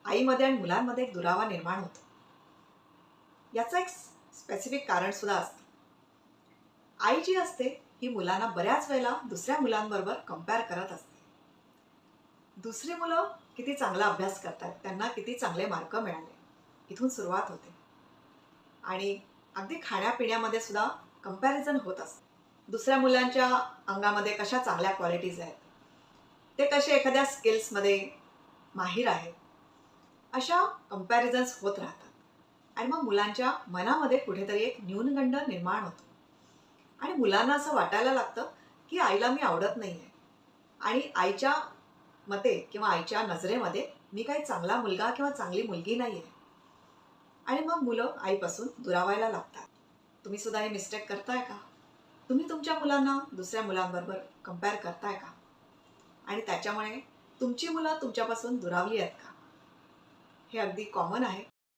आईमध्ये आणि मुलांमध्ये एक दुरावा निर्माण होतो. याचं एक स्पेसिफिक कारण सुद्धा असतं. आई जी असते ही मुलांना बऱ्याच वेळेला दुसऱ्या मुलांबरोबर कंपेअर करत असते. दुसरी मुलं किती चांगला अभ्यास करतात, त्यांना किती चांगले मार्क मिळाले, इथून सुरुवात होते. आणि अगदी खाण्यापिण्यामध्ये सुद्धा कंपॅरिझन होत असतं. दुसऱ्या मुलांच्या अंगामध्ये कशा चांगल्या क्वालिटीज आहेत, ते कसे एखाद्या स्किल्समध्ये माहीर आहेत, अशा कंपॅरिझन्स होत राहतात. आणि मग मुलांच्या मनामध्ये कुठेतरी एक न्यूनगंड निर्माण होतो. आणि मुलांना असं वाटायला लागतं की आईला मी आवडत नाही आहे, आणि आईच्या मते किंवा आईच्या नजरेमध्ये मी काही चांगला मुलगा किंवा चांगली मुलगी नाही आहे. आणि मग मुलं आईपासून दुरावायला लागतात. तुम्ही सुद्धा हे मिस्टेक करताय का? तुम्ही तुमच्या मुलांना दुसऱ्या मुलांबरोबर कंपेअर करताय का? आणि त्याच्यामुळे तुमची मुलं तुमच्यापासून दुरावली आहेत का? हे अगदी कॉमन आहे.